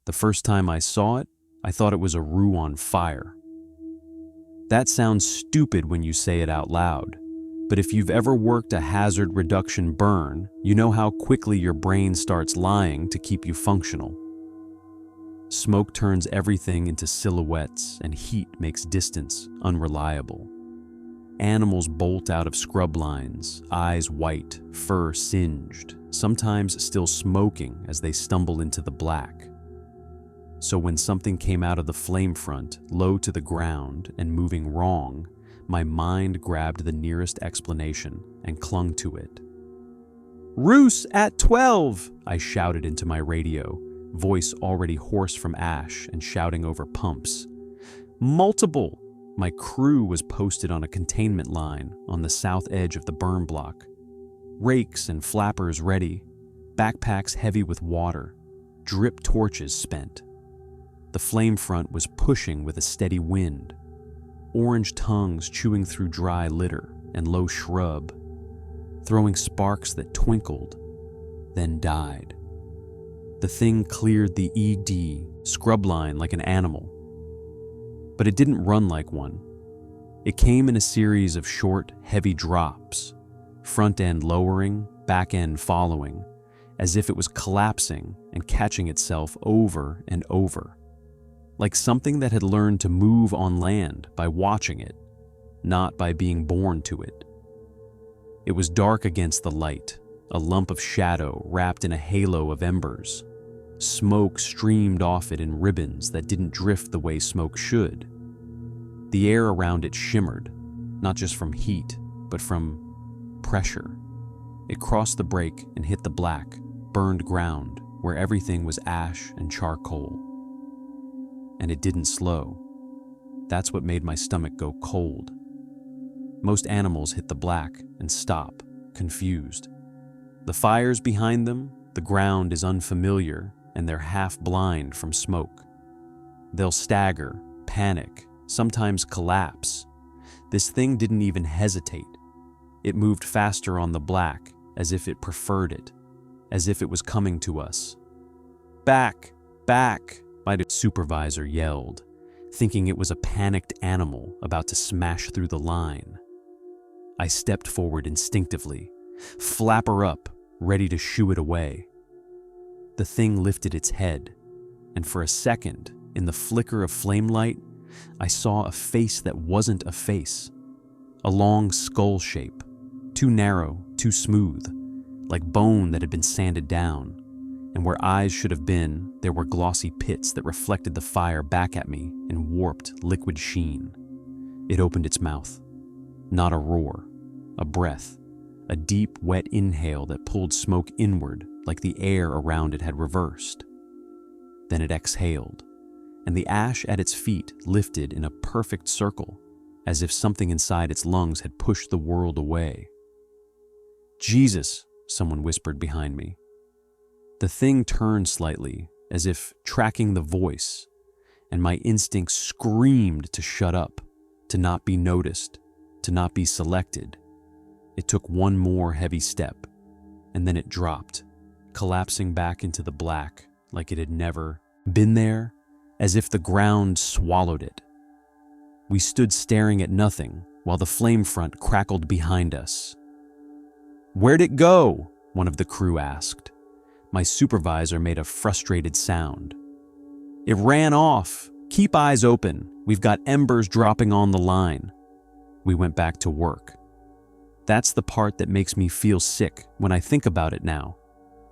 The first time I saw it, I thought it was a roux on fire. That sounds stupid when you say it out loud, but if you've ever worked a hazard reduction burn, you know how quickly your brain starts lying to keep you functional. Smoke turns everything into silhouettes, and heat makes distance unreliable. Animals bolt out of scrub lines, eyes white, fur singed, sometimes still smoking as they stumble into the black. So when something came out of the flame front, low to the ground and moving wrong, my mind grabbed the nearest explanation and clung to it. "Roos at 12!" I shouted into my radio, voice already hoarse from ash and shouting over pumps. "Multiple!" My crew was posted on a containment line on the south edge of the burn block. Rakes and flappers ready, backpacks heavy with water, drip torches spent. The flame front was pushing with a steady wind, orange tongues chewing through dry litter and low shrub, throwing sparks that twinkled, then died. The thing cleared the ED scrub line like an animal. But it didn't run like one. It came in a series of short, heavy drops, front end lowering, back end following, as if it was collapsing and catching itself over and over, like something that had learned to move on land by watching it, not by being born to it. It was dark against the light, a lump of shadow wrapped in a halo of embers. Smoke streamed off it in ribbons that didn't drift the way smoke should. The air around it shimmered, not just from heat, but from pressure. It crossed the break and hit the black, burned ground where everything was ash and charcoal. And it didn't slow. That's what made my stomach go cold. Most animals hit the black and stop, confused. The fires behind them, the ground is unfamiliar, and they're half blind from smoke. They'll stagger, panic, sometimes collapse. This thing didn't even hesitate. It moved faster on the black, as if it preferred it, as if it was coming to us. "Back! Back!" my supervisor yelled, thinking it was a panicked animal about to smash through the line. I stepped forward instinctively, flapper up, ready to shoo it away. The thing lifted its head, and for a second, in the flicker of flame light, I saw a face that wasn't a face. A long skull shape, too narrow, too smooth, like bone that had been sanded down, and where eyes should have been, there were glossy pits that reflected the fire back at me in warped, liquid sheen. It opened its mouth. Not a roar, a breath, a deep, wet inhale that pulled smoke inward like the air around it had reversed. Then it exhaled, and the ash at its feet lifted in a perfect circle, as if something inside its lungs had pushed the world away. "Jesus," someone whispered behind me. The thing turned slightly, as if tracking the voice, and my instincts screamed to shut up, to not be noticed, to not be selected. It took one more heavy step, and then it dropped, collapsing back into the black like it had never been there, as if the ground swallowed it. We stood staring at nothing while the flame front crackled behind us. "Where'd it go?" one of the crew asked. My supervisor made a frustrated sound. "It ran off. Keep eyes open. We've got embers dropping on the line." We went back to work. That's the part that makes me feel sick when I think about it now.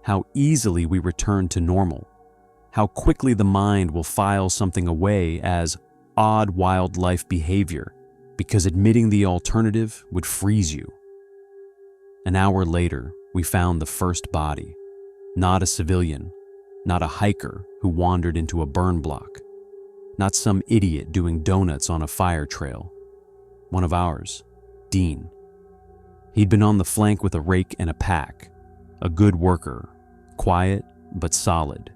How easily we return to normal. How quickly the mind will file something away as odd wildlife behavior, because admitting the alternative would freeze you. An hour later, we found the first body. Not a civilian, not a hiker who wandered into a burn block, not some idiot doing donuts on a fire trail. One of ours, Dean. He'd been on the flank with a rake and a pack, a good worker, quiet but solid.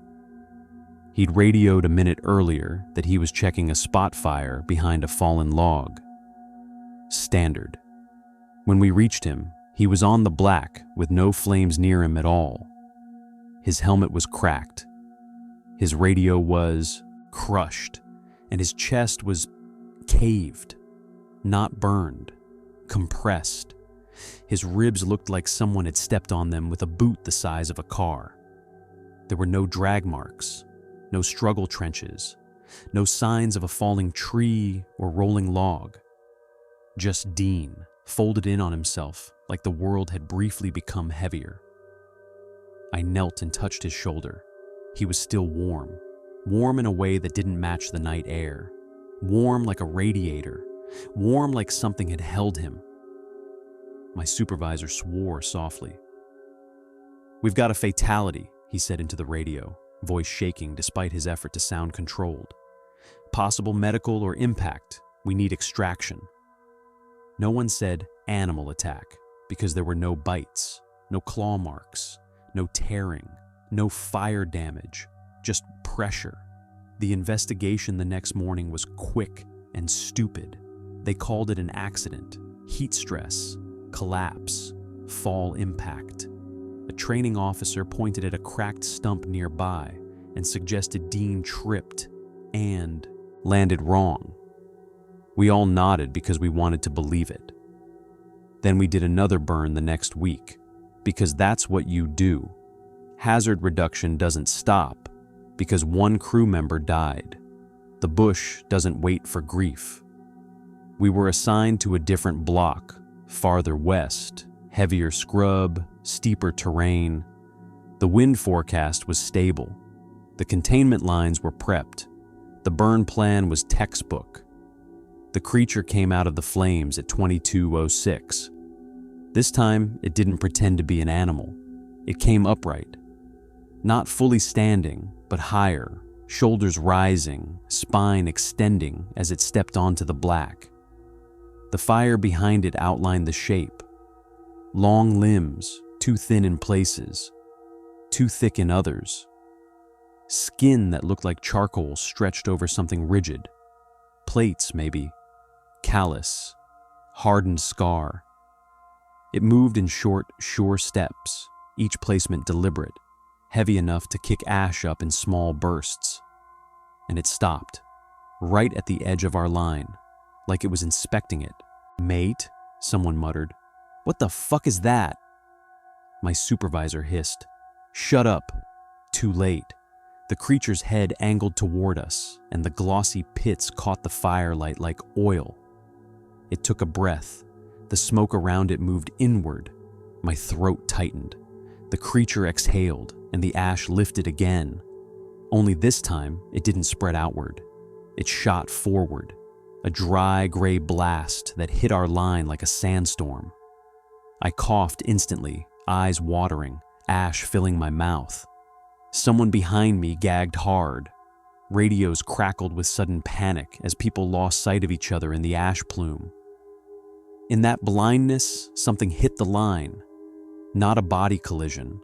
He'd radioed a minute earlier that he was checking a spot fire behind a fallen log. Standard. When we reached him, he was on the black with no flames near him at all. His helmet was cracked. His radio was crushed, and his chest was caved, not burned, compressed. His ribs looked like someone had stepped on them with a boot the size of a car. There were no drag marks, no struggle trenches, no signs of a falling tree or rolling log. Just Dean, folded in on himself like the world had briefly become heavier. I knelt and touched his shoulder. He was still warm, warm in a way that didn't match the night air, warm like a radiator, warm like something had held him. My supervisor swore softly. "We've got a fatality," he said into the radio, voice shaking despite his effort to sound controlled. "Possible medical or impact. We need extraction." No one said animal attack because there were no bites, no claw marks, no tearing, no fire damage, just pressure. The investigation the next morning was quick and stupid. They called it an accident, heat stress, collapse, fall impact. A training officer pointed at a cracked stump nearby and suggested Dean tripped and landed wrong. We all nodded because we wanted to believe it. Then we did another burn the next week, because that's what you do. Hazard reduction doesn't stop because one crew member died. The bush doesn't wait for grief. We were assigned to a different block, farther west, heavier scrub, steeper terrain. The wind forecast was stable. The containment lines were prepped. The burn plan was textbook. The creature came out of the flames at 22:06. This time, it didn't pretend to be an animal. It came upright. Not fully standing, but higher, shoulders rising, spine extending as it stepped onto the black. The fire behind it outlined the shape. Long limbs, too thin in places, too thick in others. Skin that looked like charcoal stretched over something rigid. Plates, maybe. Callus. Hardened scar. It moved in short, sure steps, each placement deliberate, heavy enough to kick ash up in small bursts. And it stopped, right at the edge of our line, like it was inspecting it. "Mate," someone muttered. "What the fuck is that?" My supervisor hissed. "Shut up." Too late. The creature's head angled toward us, and the glossy pits caught the firelight like oil. It took a breath. The smoke around it moved inward. My throat tightened. The creature exhaled, and the ash lifted again. Only this time, it didn't spread outward. It shot forward, a dry gray blast that hit our line like a sandstorm. I coughed instantly, eyes watering, ash filling my mouth. Someone behind me gagged hard. Radios crackled with sudden panic as people lost sight of each other in the ash plume. In that blindness, something hit the line. Not a body collision,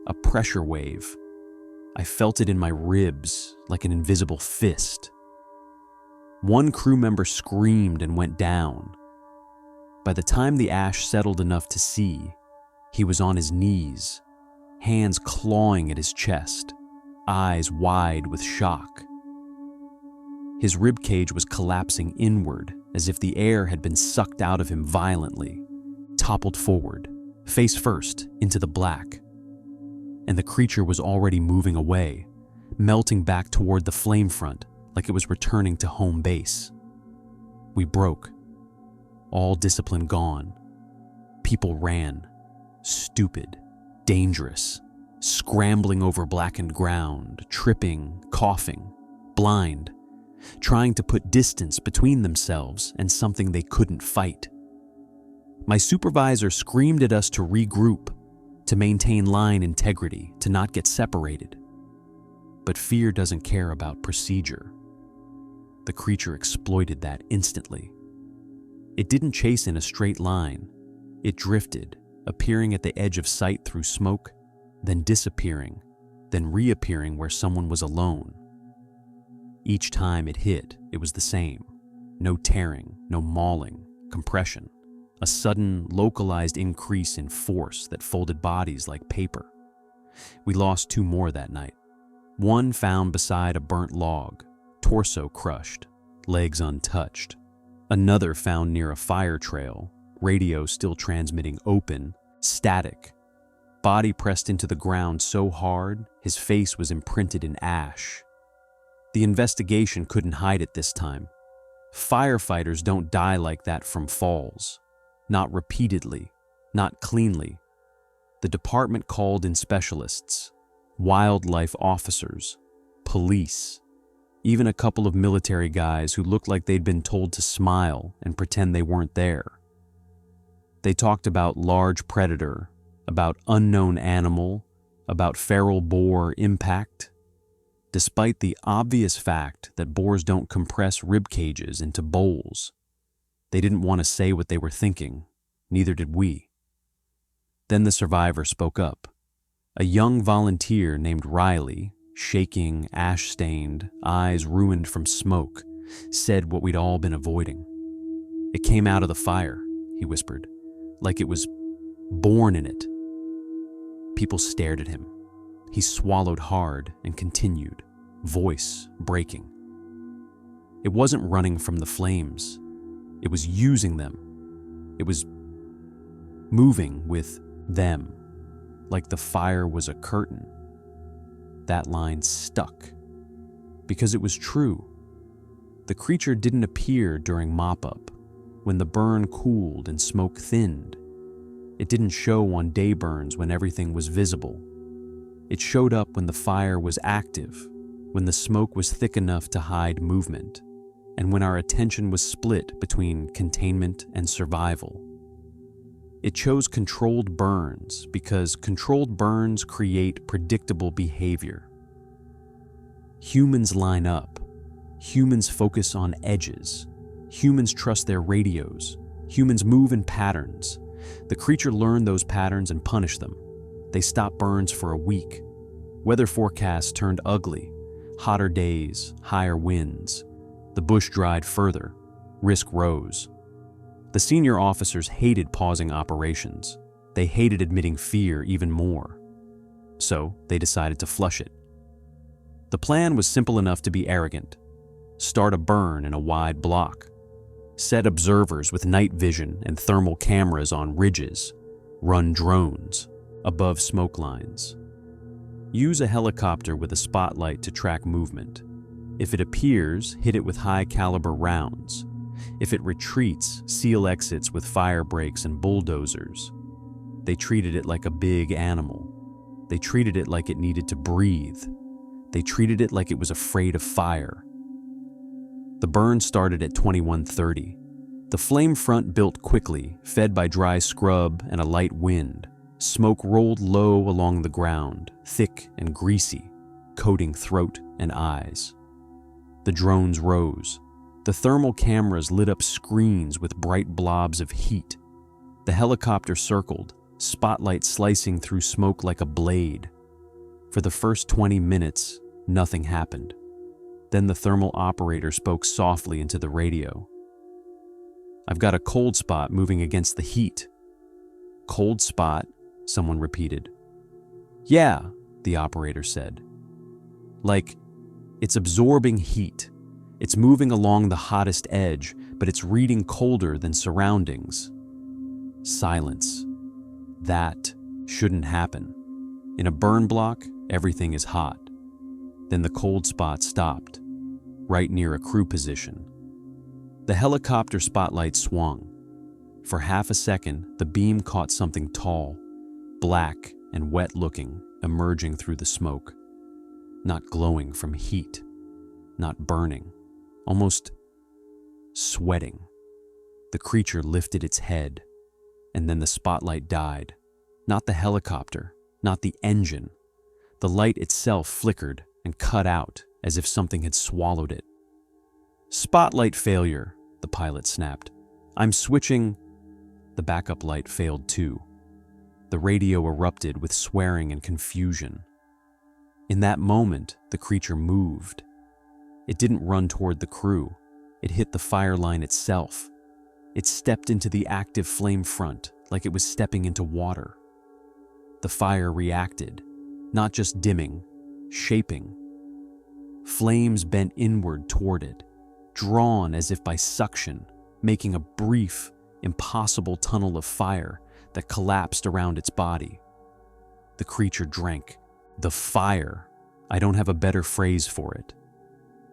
a pressure wave. I felt it in my ribs like an invisible fist. One crew member screamed and went down. By the time the ash settled enough to see, he was on his knees, hands clawing at his chest, eyes wide with shock. His ribcage was collapsing inward as if the air had been sucked out of him violently, toppled forward, face first, into the black. And the creature was already moving away, melting back toward the flame front like it was returning to home base. We broke. All discipline gone. People ran. Stupid. Dangerous. Scrambling over blackened ground, tripping, coughing, blind, trying to put distance between themselves and something they couldn't fight. My supervisor screamed at us to regroup, to maintain line integrity, to not get separated. But fear doesn't care about procedure. The creature exploited that instantly. It didn't chase in a straight line. It drifted, appearing at the edge of sight through smoke, then disappearing, then reappearing where someone was alone. Each time it hit, it was the same. No tearing, no mauling, compression. A sudden, localized increase in force that folded bodies like paper. We lost 2 more that night. One found beside a burnt log, torso crushed, legs untouched. Another found near a fire trail, radio still transmitting open, static. Body pressed into the ground so hard, his face was imprinted in ash. The investigation couldn't hide it this time. Firefighters don't die like that from falls. Not repeatedly, not cleanly. The department called in specialists, wildlife officers, police, even a couple of military guys who looked like they'd been told to smile and pretend they weren't there. They talked about large predator, about unknown animal, about feral boar impact, despite the obvious fact that boars don't compress rib cages into bowls. They didn't want to say what they were thinking, neither did we. Then the survivor spoke up. A young volunteer named Riley, shaking, ash-stained, eyes ruined from smoke, said what we'd all been avoiding. "It came out of the fire," he whispered, "like it was born in it." People stared at him. He swallowed hard and continued, voice breaking. It wasn't running from the flames. It was using them. It was moving with them, like the fire was a curtain. That line stuck, because it was true. The creature didn't appear during mop-up, when the burn cooled and smoke thinned. It didn't show on day burns when everything was visible. It showed up when the fire was active, when the smoke was thick enough to hide movement, and when our attention was split between containment and survival. It chose controlled burns because controlled burns create predictable behavior. Humans line up. Humans focus on edges. Humans trust their radios. Humans move in patterns. The creature learned those patterns and punished them. They stopped burns for a week. Weather forecasts turned ugly. Hotter days, higher winds. The bush dried further. Risk rose. The senior officers hated pausing operations. They hated admitting fear even more. So they decided to flush it. The plan was simple enough to be arrogant. Start a burn in a wide block. Set observers with night vision and thermal cameras on ridges. Run drones above smoke lines. Use a helicopter with a spotlight to track movement. If it appears, hit it with high-caliber rounds. If it retreats, seal exits with fire breaks and bulldozers. They treated it like a big animal. They treated it like it needed to breathe. They treated it like it was afraid of fire. The burn started at 21:30. The flame front built quickly, fed by dry scrub and a light wind. Smoke rolled low along the ground, thick and greasy, coating throat and eyes. The drones rose. The thermal cameras lit up screens with bright blobs of heat. The helicopter circled, spotlight slicing through smoke like a blade. For the first 20 minutes, nothing happened. Then the thermal operator spoke softly into the radio. "I've got a cold spot moving against the heat." "Cold spot?" someone repeated. "Yeah," the operator said. "Like, it's absorbing heat. It's moving along the hottest edge, but it's reading colder than surroundings." Silence. That shouldn't happen. In a burn block, everything is hot. Then the cold spot stopped, right near a crew position. The helicopter spotlight swung. For half a second, the beam caught something tall, black and wet-looking, emerging through the smoke. Not glowing from heat, not burning, almost sweating. The creature lifted its head, and then the spotlight died. Not the helicopter, not the engine. The light itself flickered and cut out as if something had swallowed it. "Spotlight failure," the pilot snapped. "I'm switching." The backup light failed too. The radio erupted with swearing and confusion. In that moment, the creature moved. It didn't run toward the crew. It hit the fire line itself. It stepped into the active flame front like it was stepping into water. The fire reacted, not just dimming, shaping, Flames bent inward toward it, drawn as if by suction, making a brief, impossible tunnel of fire that collapsed around its body. The creature drank. The fire. I don't have a better phrase for it.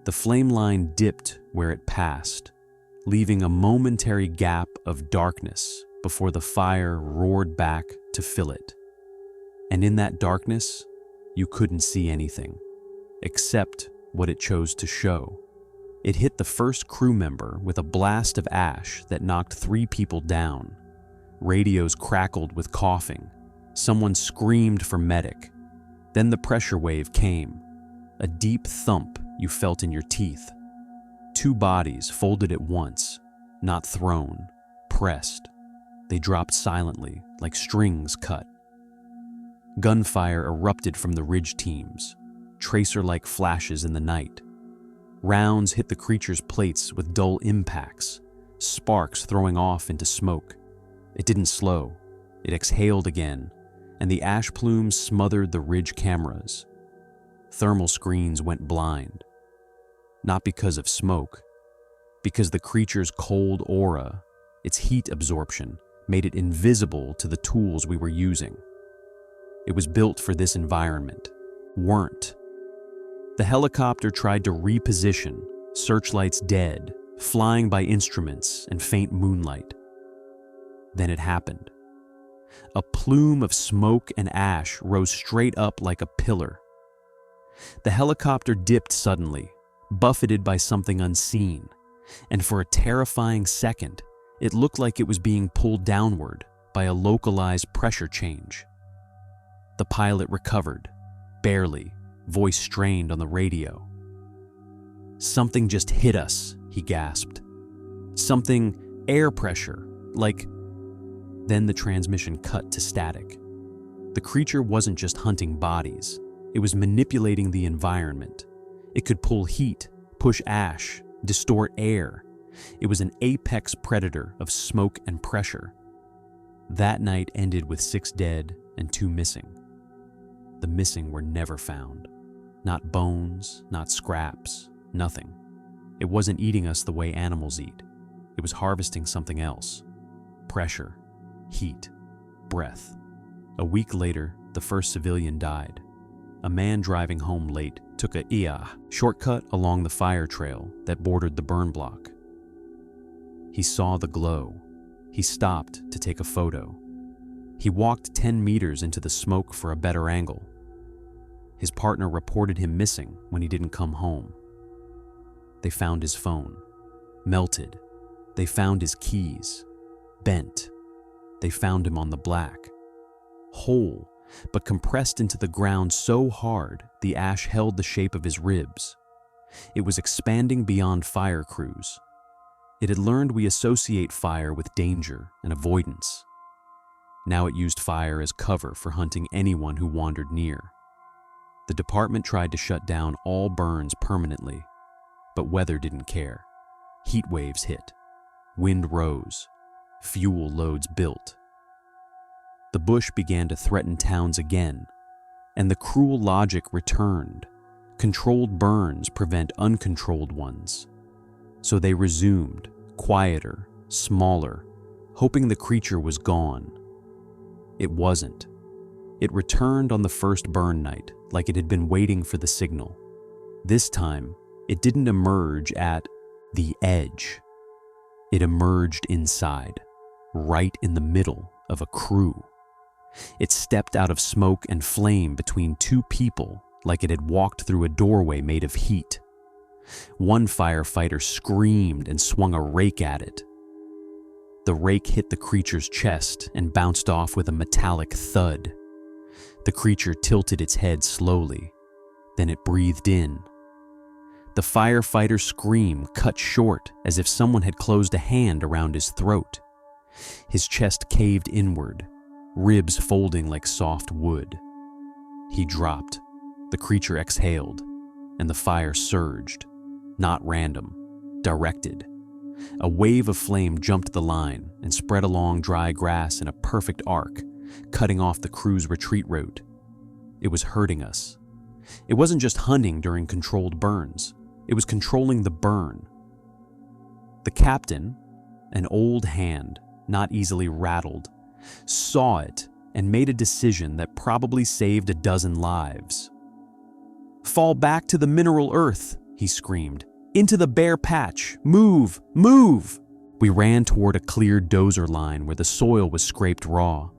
The flame line dipped where it passed, leaving a momentary gap of darkness before the fire roared back to fill it. And in that darkness, you couldn't see anything, except what it chose to show. It hit the first crew member with a blast of ash that knocked 3 people down. Radios crackled with coughing. Someone screamed for medic. Then the pressure wave came, a deep thump you felt in your teeth. 2 bodies folded at once, not thrown, pressed. They dropped silently, like strings cut. Gunfire erupted from the ridge teams, tracer-like flashes in the night. Rounds hit the creature's plates with dull impacts, sparks throwing off into smoke. It didn't slow. It exhaled again, and the ash plumes smothered the ridge cameras. Thermal screens went blind. Not because of smoke, because the creature's cold aura, its heat absorption, made it invisible to the tools we were using. It was built for this environment. Weren't. The helicopter tried to reposition, searchlights dead, flying by instruments and faint moonlight. Then it happened. A plume of smoke and ash rose straight up like a pillar. The helicopter dipped suddenly, buffeted by something unseen, and for a terrifying second, it looked like it was being pulled downward by a localized pressure change. The pilot recovered, barely, voice strained on the radio. "Something just hit us," he gasped. "Something, air pressure, like..." Then the transmission cut to static. The creature wasn't just hunting bodies. It was manipulating the environment. It could pull heat, push ash, distort air. It was an apex predator of smoke and pressure. That night ended with 6 dead and 2 missing. The missing were never found. Not bones, not scraps, nothing. It wasn't eating us the way animals eat. It was harvesting something else. Pressure, heat, breath. A week later, the first civilian died. A man driving home late took a shortcut along the fire trail that bordered the burn block. He saw the glow. He stopped to take a photo. He walked 10 meters into the smoke for a better angle. His partner reported him missing when he didn't come home. They found his phone, melted. They found his keys, bent. They found him on the black, whole, but compressed into the ground so hard the ash held the shape of his ribs. It was expanding beyond fire crews. It had learned we associate fire with danger and avoidance. Now it used fire as cover for hunting anyone who wandered near. The department tried to shut down all burns permanently, but weather didn't care. Heat waves hit. Wind rose. Fuel loads built. The bush began to threaten towns again, and the cruel logic returned. Controlled burns prevent uncontrolled ones. So they resumed, quieter, smaller, hoping the creature was gone. It wasn't. It returned on the first burn night, like it had been waiting for the signal. This time, it didn't emerge at the edge. It emerged inside, right in the middle of a crew. It stepped out of smoke and flame between 2 people like it had walked through a doorway made of heat. One firefighter screamed and swung a rake at it. The rake hit the creature's chest and bounced off with a metallic thud. The creature tilted its head slowly. Then it breathed in. The firefighter's scream cut short as if someone had closed a hand around his throat. His chest caved inward, ribs folding like soft wood. He dropped. The creature exhaled, and the fire surged. Not random, directed. A wave of flame jumped the line and spread along dry grass in a perfect arc, cutting off the crew's retreat route. It was hurting us. It wasn't just hunting during controlled burns. It was controlling the burn. The captain, an old hand, not easily rattled, saw it and made a decision that probably saved a dozen lives. "Fall back to the mineral earth," he screamed. "Into the bare patch! Move! Move!" We ran toward a cleared dozer line where the soil was scraped raw.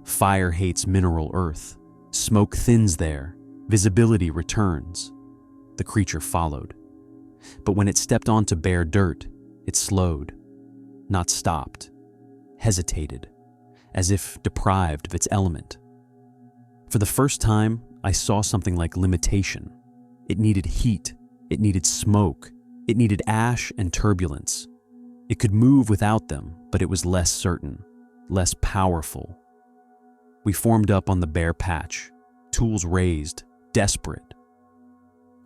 Fire hates mineral earth. Smoke thins there. Visibility returns. The creature followed. But when it stepped onto bare dirt, it slowed. Not stopped. Hesitated, as if deprived of its element. For the first time, I saw something like limitation. It needed heat. It needed smoke. It needed ash and turbulence. It could move without them, but it was less certain, less powerful. We formed up on the bare patch, tools raised, desperate.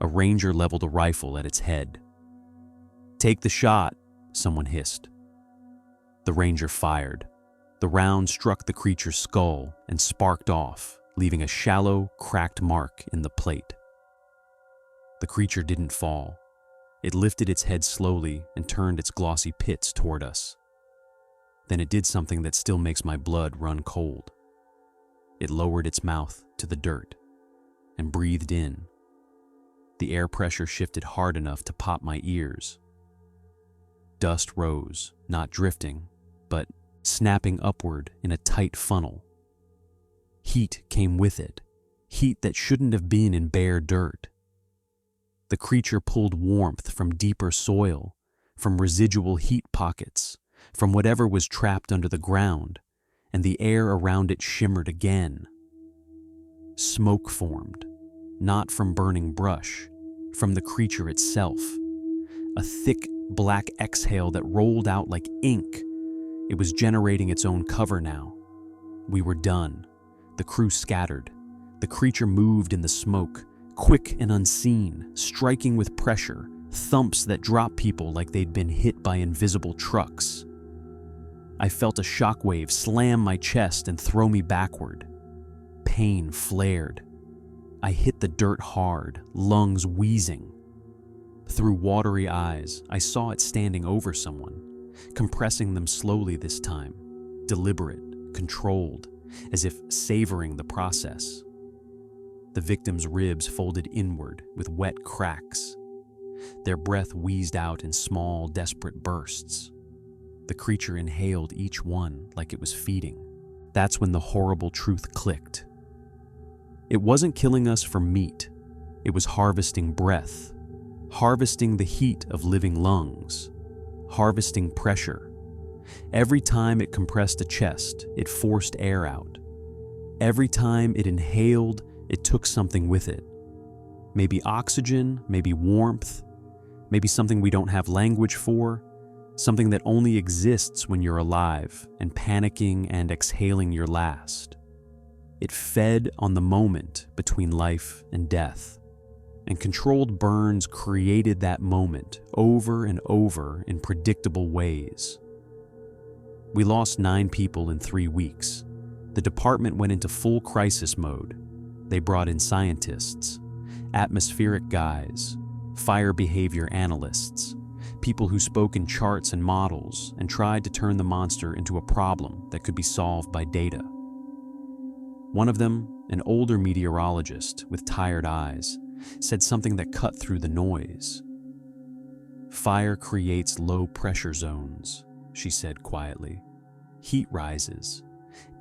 A ranger leveled a rifle at its head. "Take the shot," someone hissed. The ranger fired. The round struck the creature's skull and sparked off, leaving a shallow, cracked mark in the plate. The creature didn't fall. It lifted its head slowly and turned its glossy pits toward us. Then it did something that still makes my blood run cold. It lowered its mouth to the dirt and breathed in. The air pressure shifted hard enough to pop my ears. Dust rose, not drifting, but snapping upward in a tight funnel. Heat came with it, heat that shouldn't have been in bare dirt. The creature pulled warmth from deeper soil, from residual heat pockets, from whatever was trapped under the ground, and the air around it shimmered again. Smoke formed, not from burning brush, from the creature itself. A thick, black exhale that rolled out like ink. It was generating its own cover now. We were done. The crew scattered. The creature moved in the smoke, quick and unseen, striking with pressure, thumps that dropped people like they'd been hit by invisible trucks. I felt a shockwave slam my chest and throw me backward. Pain flared. I hit the dirt hard, lungs wheezing. Through watery eyes, I saw it standing over someone, compressing them slowly this time, deliberate, controlled, as if savoring the process. The victim's ribs folded inward with wet cracks. Their breath wheezed out in small, desperate bursts. The creature inhaled each one like it was feeding. That's when the horrible truth clicked. It wasn't killing us for meat. It was harvesting breath, harvesting the heat of living lungs, harvesting pressure. Every time it compressed a chest, it forced air out. Every time it inhaled, it took something with it. Maybe oxygen, maybe warmth, maybe something we don't have language for, something that only exists when you're alive and panicking and exhaling your last. It fed on the moment between life and death, and controlled burns created that moment over and over in predictable ways. We lost 9 people in 3 weeks. The department went into full crisis mode. They brought in scientists, atmospheric guys, fire behavior analysts, people who spoke in charts and models and tried to turn the monster into a problem that could be solved by data. One of them, an older meteorologist with tired eyes, said something that cut through the noise. "Fire creates low-pressure zones," she said quietly. "Heat rises,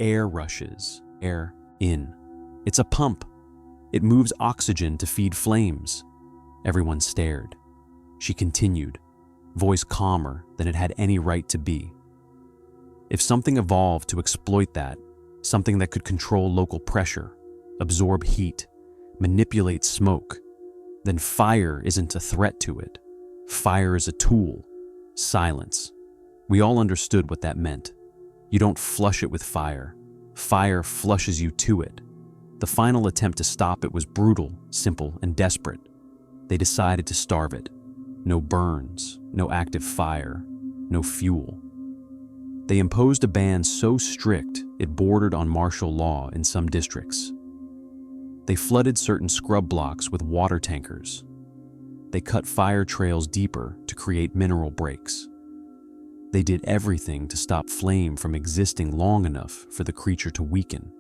air rushes, air in. It's a pump. It moves oxygen to feed flames." Everyone stared. She continued, voice calmer than it had any right to be. "If something evolved to exploit that, something that could control local pressure, absorb heat, manipulate smoke, then fire isn't a threat to it. Fire is a tool. Silence." We all understood what that meant. You don't flush it with fire. Fire flushes you to it. The final attempt to stop it was brutal, simple, and desperate. They decided to starve it. No burns, no active fire, no fuel. They imposed a ban so strict it bordered on martial law in some districts. They flooded certain scrub blocks with water tankers. They cut fire trails deeper to create mineral breaks. They did everything to stop flame from existing long enough for the creature to weaken.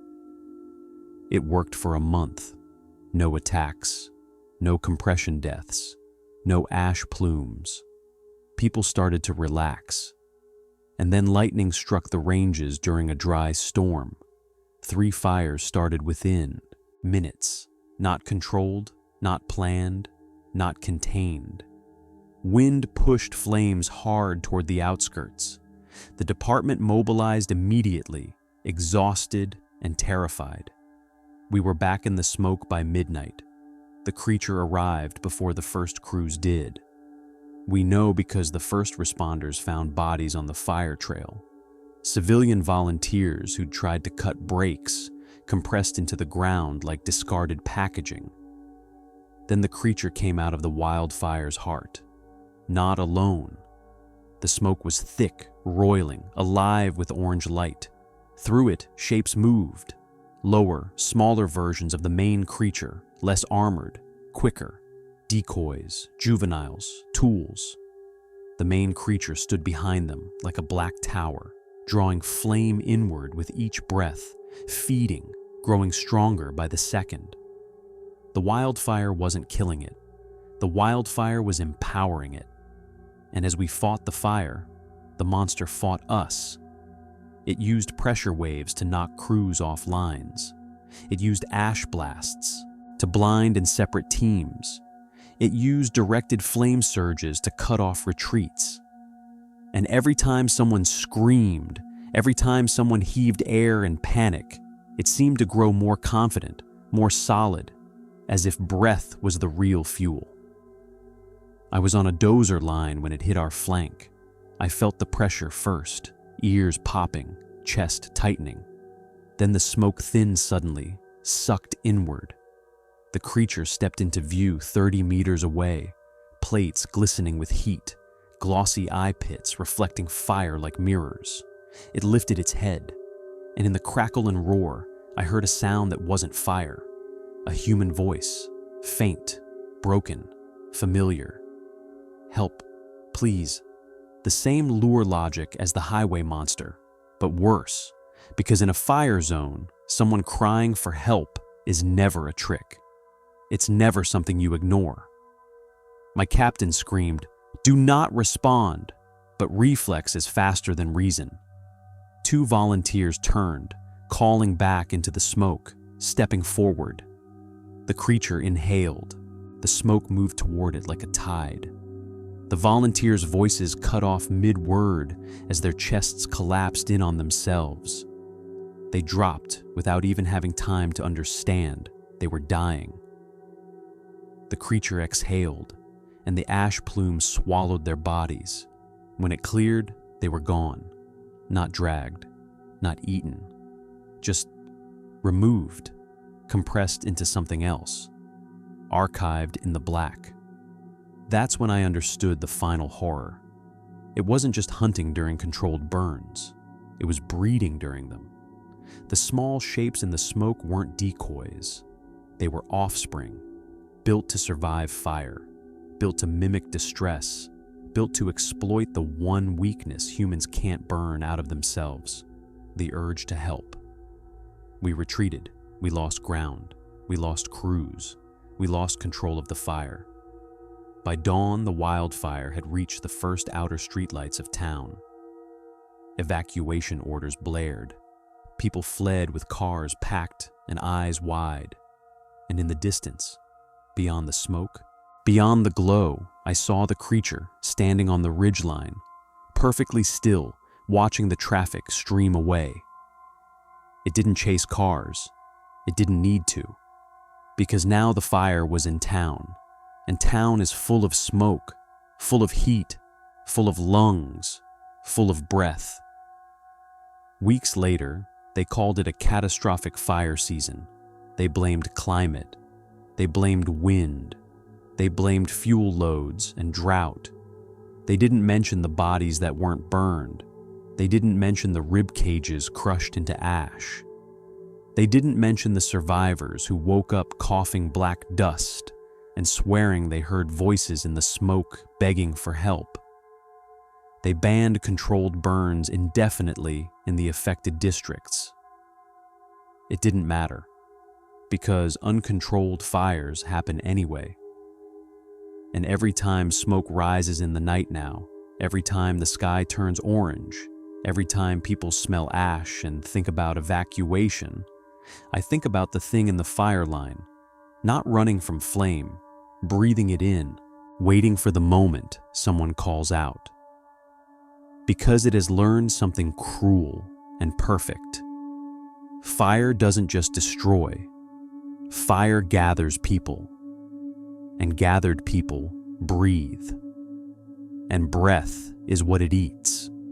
It worked for a month. No attacks, no compression deaths, no ash plumes. People started to relax. And then lightning struck the ranges during a dry storm. 3 fires started within minutes, not controlled, not planned, not contained. Wind pushed flames hard toward the outskirts. The department mobilized immediately, exhausted and terrified. We were back in the smoke by midnight. The creature arrived before the first crews did. We know because the first responders found bodies on the fire trail. Civilian volunteers who'd tried to cut breaks, compressed into the ground like discarded packaging. Then the creature came out of the wildfire's heart. Not alone. The smoke was thick, roiling, alive with orange light. Through it, shapes moved. Lower, smaller versions of the main creature, less armored, quicker. Decoys, juveniles, tools. The main creature stood behind them like a black tower, drawing flame inward with each breath, feeding, growing stronger by the second. The wildfire wasn't killing it. The wildfire was empowering it. And as we fought the fire, the monster fought us. It used pressure waves to knock crews off lines. It used ash blasts to blind in separate teams. It used directed flame surges to cut off retreats. And every time someone screamed, every time someone heaved air in panic, it seemed to grow more confident, more solid, as if breath was the real fuel. I was on a dozer line when it hit our flank. I felt the pressure first, ears popping, chest tightening. Then the smoke thinned suddenly, sucked inward. The creature stepped into view 30 meters away, plates glistening with heat, glossy eye pits reflecting fire like mirrors. It lifted its head, and in the crackle and roar, I heard a sound that wasn't fire. A human voice, faint, broken, familiar. Help, please. The same lure logic as the highway monster, but worse, because in a fire zone, someone crying for help is never a trick. It's never something you ignore. My captain screamed, "Do not respond," but reflex is faster than reason. 2 volunteers turned, calling back into the smoke, stepping forward. The creature inhaled. The smoke moved toward it like a tide. The volunteers' voices cut off mid-word as their chests collapsed in on themselves. They dropped without even having time to understand they were dying. The creature exhaled, and the ash plumes swallowed their bodies. When it cleared, they were gone. Not dragged, not eaten. Just removed, compressed into something else. Archived in the black. That's when I understood the final horror. It wasn't just hunting during controlled burns. It was breeding during them. The small shapes in the smoke weren't decoys. They were offspring, built to survive fire, built to mimic distress, built to exploit the one weakness humans can't burn out of themselves, the urge to help. We retreated. We lost ground. We lost crews. We lost control of the fire. By dawn, the wildfire had reached the first outer streetlights of town. Evacuation orders blared. People fled with cars packed and eyes wide. And in the distance, beyond the smoke, beyond the glow, I saw the creature standing on the ridgeline, perfectly still, watching the traffic stream away. It didn't chase cars. It didn't need to. Because now the fire was in town, and town is full of smoke, full of heat, full of lungs, full of breath. Weeks later, they called it a catastrophic fire season. They blamed climate. They blamed wind. They blamed fuel loads and drought. They didn't mention the bodies that weren't burned. They didn't mention the rib cages crushed into ash. They didn't mention the survivors who woke up coughing black dust and swearing they heard voices in the smoke begging for help. They banned controlled burns indefinitely in the affected districts. It didn't matter, because uncontrolled fires happen anyway. And every time smoke rises in the night now, every time the sky turns orange, every time people smell ash and think about evacuation, I think about the thing in the fire line, not running from flame, breathing it in, waiting for the moment someone calls out. Because it has learned something cruel and perfect. Fire doesn't just destroy. Fire gathers people. And gathered people breathe. And breath is what it eats.